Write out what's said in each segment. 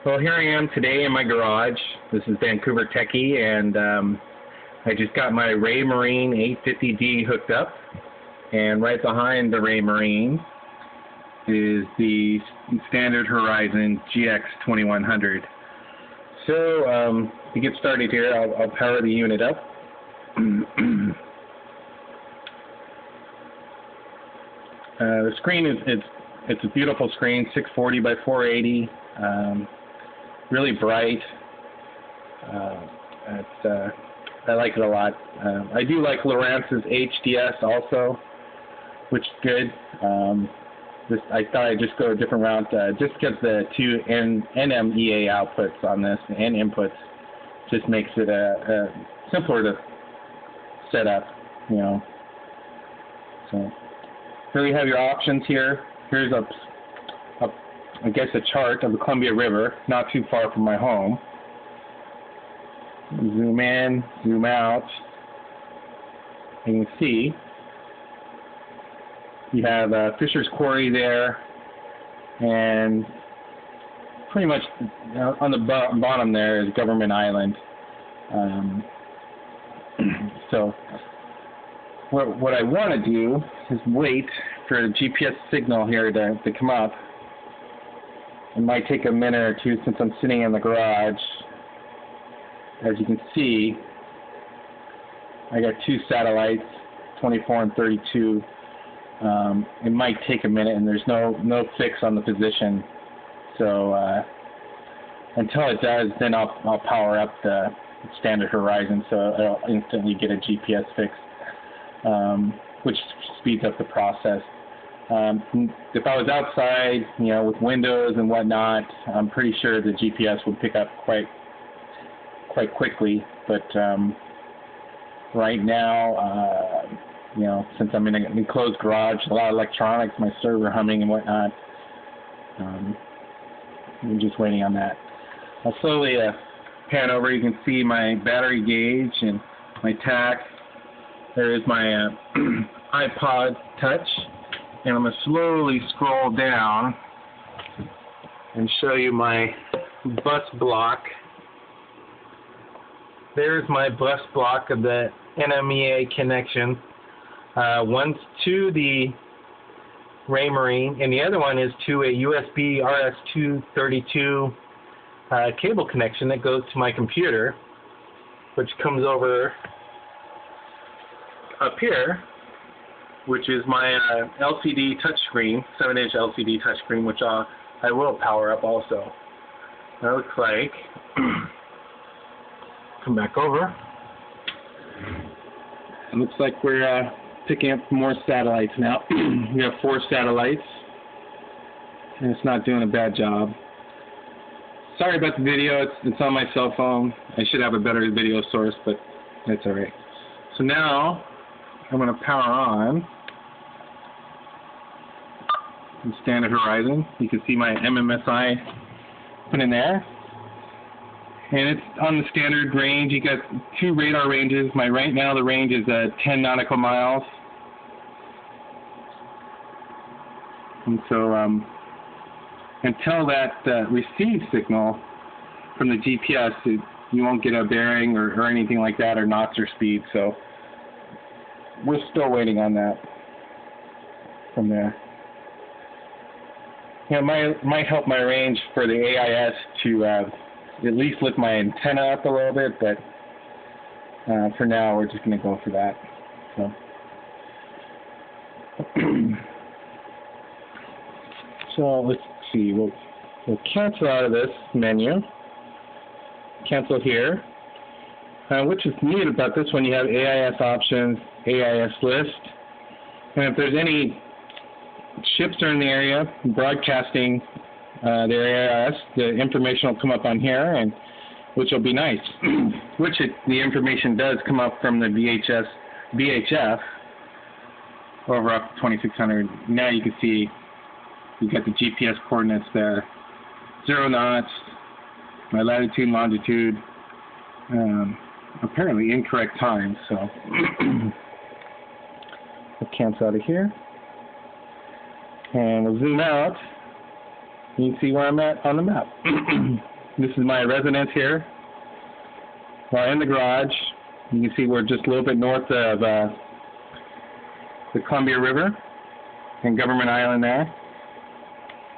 Well, here I am today in my garage. This is Vancouver Techie, and I just got my Raymarine A50D hooked up, and right behind the Raymarine is the standard Horizon GX2100. So to get started here, I'll power the unit up. The screen it's a beautiful screen, 640 by 480, really bright. I like it a lot. I do like Lowrance's HDS also, which is good. I thought I'd just go a different route, just because the two NMEA outputs on this and inputs just makes it simpler to set up, you know. So here you have your options here. Here's I guess a chart of the Columbia River, not too far from my home. Zoom in, zoom out. And you can see you have Fisher's Quarry there, and pretty much on the bottom there is Government Island. So what I want to do is wait for the GPS signal here to come up. It might take a minute or two since I'm sitting in the garage. As you can see, I got two satellites, 24 and 32. It might take a minute, and there's no fix on the position. So until it does, then I'll power up the standard Horizon, so I'll instantly get a GPS fix, which speeds up the process. If I was outside, you know, with windows and whatnot, I'm pretty sure the GPS would pick up quite quickly. But right now, you know, since I'm in an enclosed garage, a lot of electronics, my server humming and whatnot, I'm just waiting on that. I'll slowly pan over. You can see my battery gauge and my tach. There is my iPod Touch. And I'm going to slowly scroll down and show you my bus block. There's my bus block of the NMEA connection. One's to the Raymarine, and the other one is to a USB RS-232 cable connection that goes to my computer, which comes over up here, which is my LCD touchscreen, 7-inch LCD touchscreen, which I will power up also. That looks like, come back over. It looks like we're picking up more satellites now. We have 4 satellites, and it's not doing a bad job. Sorry about the video, it's on my cell phone. I should have a better video source, but that's alright. So now, I'm going to power on the standard Horizon. You can see my MMSI put in there, and it's on the standard range. You got 2 radar ranges. Right now the range is 10 nautical miles, and so until that receives signal from the GPS, you won't get a bearing or anything like that, or knots or speed. So we're still waiting on that from there. You know, might help my range for the AIS to at least lift my antenna up a little bit, but for now we're just going to go for that. So let's see. We'll cancel out of this menu. Cancel here. Which is neat about this one, you have AIS options, AIS list, and if there's any ships are in the area broadcasting the AIS, the information will come up on here, and which will be nice. The information does come up from the VHF over up to 2600. Now you can see you've got the GPS coordinates there. 0 knots, my latitude and longitude, apparently incorrect time, so we'll cancel out of here. And we'll zoom out. You can see where I'm at on the map. This is my residence here. Well, in the garage, you can see we're just a little bit north of the Columbia River and Government Island there.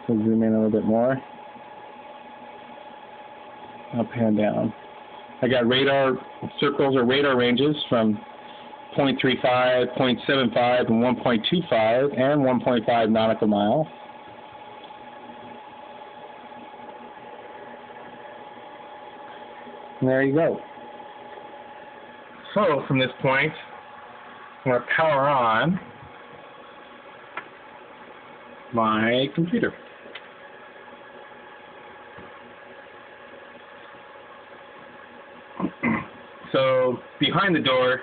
So zoom in a little bit more. I'll pan down. I got radar circles or radar ranges from 0.35, 0.75, and 1.25, and 1.5 nautical mile. And there you go. So from this point, I'm going to power on my computer. So behind the door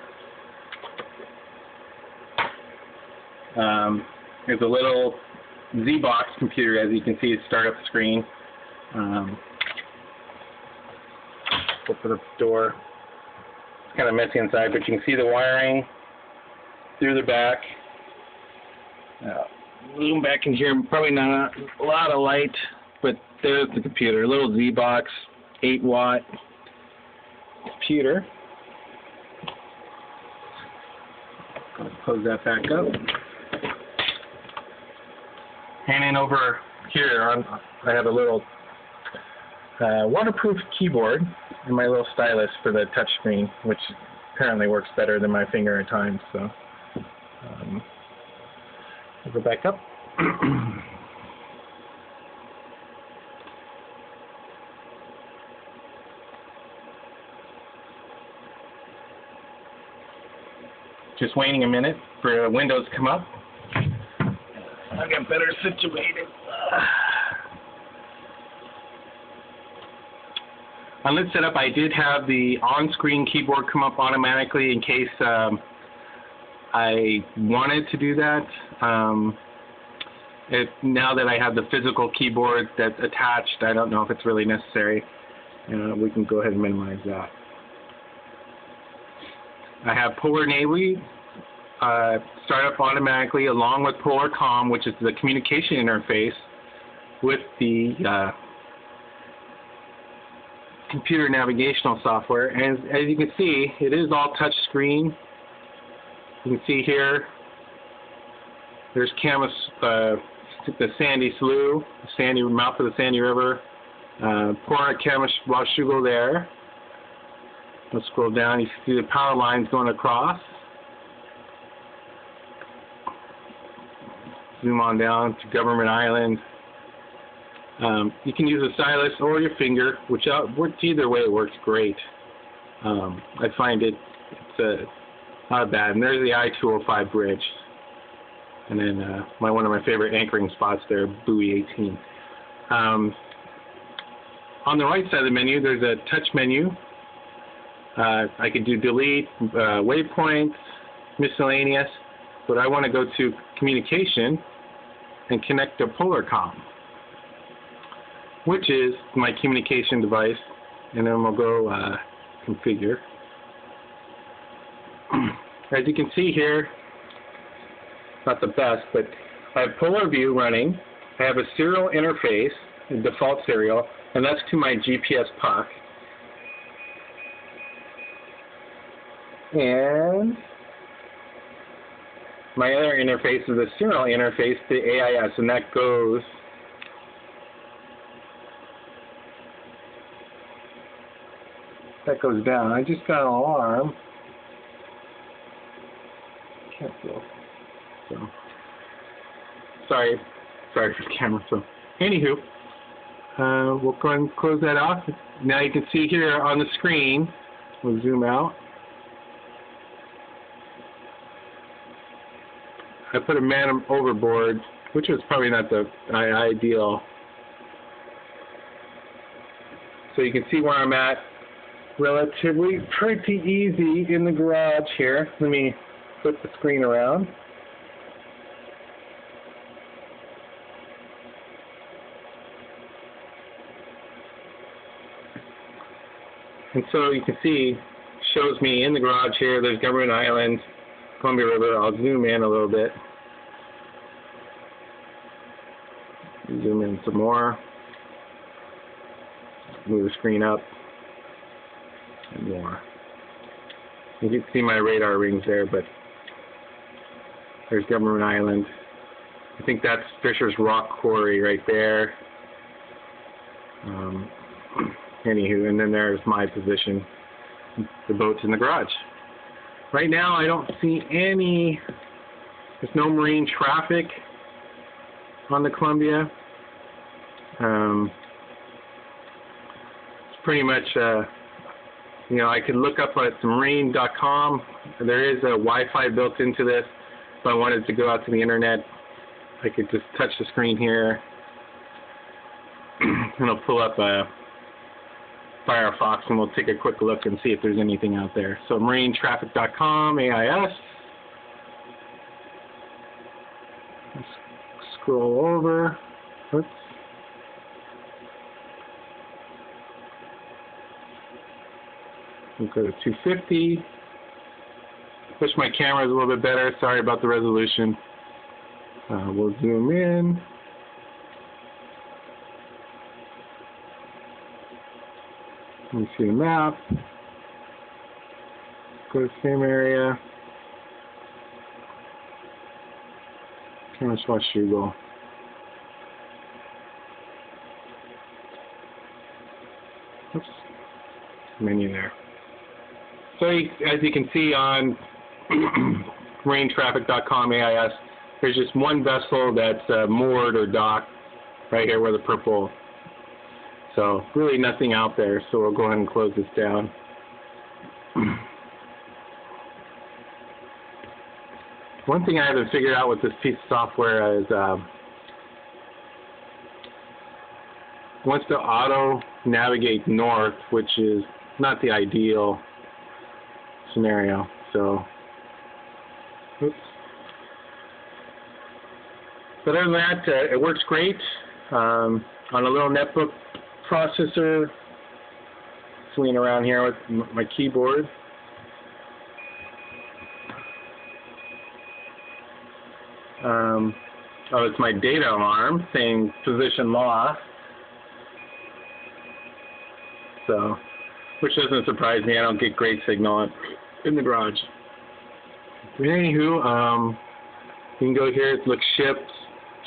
is a little Z-Box computer, as you can see, start up the screen. Open up the door. It's kind of messy inside, but you can see the wiring through the back. Zoom back in here, probably not a lot of light, but there's the computer. A little Z-Box, 8-watt computer. Close that back up. And then over here, I have a little waterproof keyboard and my little stylus for the touch screen, which apparently works better than my finger at times. So I'll go back up. Just waiting a minute for Windows to come up. I'll get better situated. On this setup, I did have the on-screen keyboard come up automatically in case I wanted to do that. Now that I have the physical keyboard that's attached, I don't know if it's really necessary. We can go ahead and minimize that. I have Polar Navy start up automatically along with Polar Com, which is the communication interface with the computer navigational software. And as you can see, it is all touch screen. You can see here, there's Camas, the Sandy Slough, the Sandy mouth of the Sandy River, Port Kaminista there. Let's scroll down. You see the power lines going across. Zoom on down to Government Island. You can use a stylus or your finger, which either way works great. I find it's not bad. And there's the I-205 bridge. And then one of my favorite anchoring spots there, Buoy 18. On the right side of the menu, there's a touch menu. I could do delete, waypoints, miscellaneous, but I want to go to communication and connect to PolarCom, which is my communication device, and then we'll go configure. As you can see here, not the best, but I have Polar View running. I have a serial interface, a default serial, and that's to my GPS puck. And my other interface is a serial interface to AIS, and that goes down. I just got an alarm. Can't feel. So sorry for the camera. So anywho, we'll go ahead and close that off. Now you can see here on the screen. We'll zoom out. I put a man overboard, which was probably not the ideal. So you can see where I'm at. Relatively pretty easy in the garage here. Let me flip the screen around. And so you can see, shows me in the garage here, there's Government Island, Columbia River. I'll zoom in a little bit. Zoom in some more. move the screen up and more. You can see my radar rings there, but there's Government Island. I think that's Fisher's Rock Quarry right there. Anywho, and then there's my position. The boat's in the garage. Right now, I don't see any. There's no marine traffic on the Columbia. It's pretty much, you know, I could look up at marine.com. There is a Wi-Fi built into this. If I wanted to go out to the internet, I could just touch the screen here, and it'll pull up Firefox, and we'll take a quick look and see if there's anything out there. So marinetraffic.com, AIS. Let's scroll over. Oops. We'll go to 250. Wish my camera was a little bit better. Sorry about the resolution. We'll zoom in. Let me see the map. Go to the same area. Camera swatch Google. Oops. Menu there. So as you can see on marinetraffic.com AIS, there's just one vessel that's moored or docked right here where the purple. So really nothing out there. So we'll go ahead and close this down. One thing I haven't figured out with this piece of software is wants to auto navigate north, which is not the ideal scenario. So, oops. But other than that, it works great on a little netbook processor. Swinging around here with my keyboard. Oh, it's my data alarm saying position lost. So, which doesn't surprise me. I don't get great signal in the garage. But anywho, you can go here, look ships,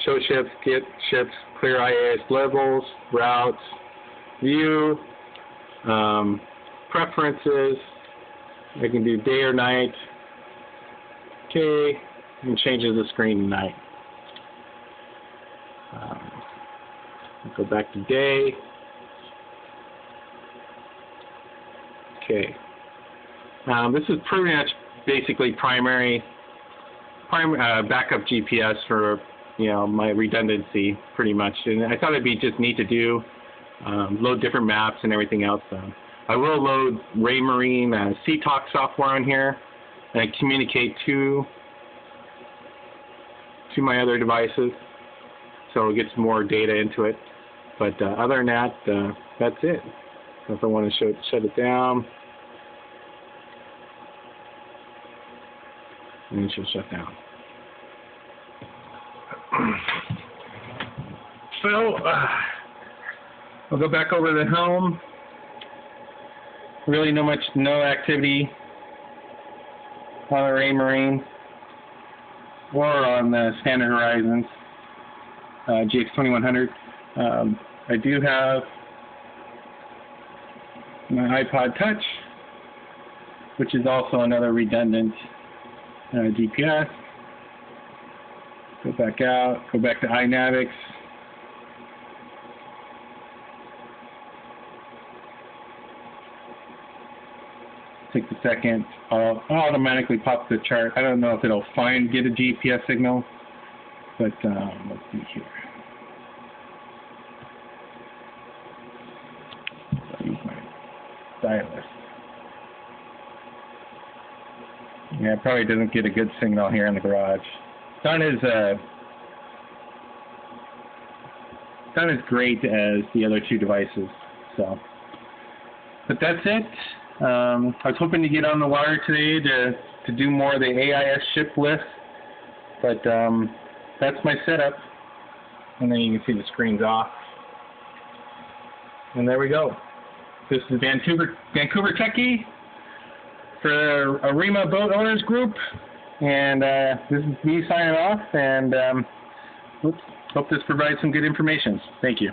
show ships, get ships, clear IAS levels, routes, view, preferences. I can do day or night. Okay, and changes the screen to night. Go back to day. Okay. This is pretty much basically primary backup GPS for, you know, my redundancy pretty much. And I thought it'd be just neat to do, load different maps and everything else. I will load Raymarine CTalk software on here and communicate to my other devices, so it gets more data into it. But other than that, that's it. So if I want to shut it down, and it should shut down. So I'll go back over to the helm. Really no activity on the Raymarine or on the Standard Horizons GX2100. I do have my iPod Touch, which is also another redundant GPS. Go back out, go back to iNavix. Takes a second. I'll automatically pop the chart. I don't know if it'll get a GPS signal, but let's see here. I'll use my stylus. Yeah, it probably doesn't get a good signal here in the garage. It's not as great as the other two devices. So, but that's it. I was hoping to get on the wire today to do more of the AIS ship list, but that's my setup. And then you can see the screen's off. And there we go. This is Vancouver Techie for Arima Boat Owners Group. And this is me signing off. And hope this provides some good information. Thank you.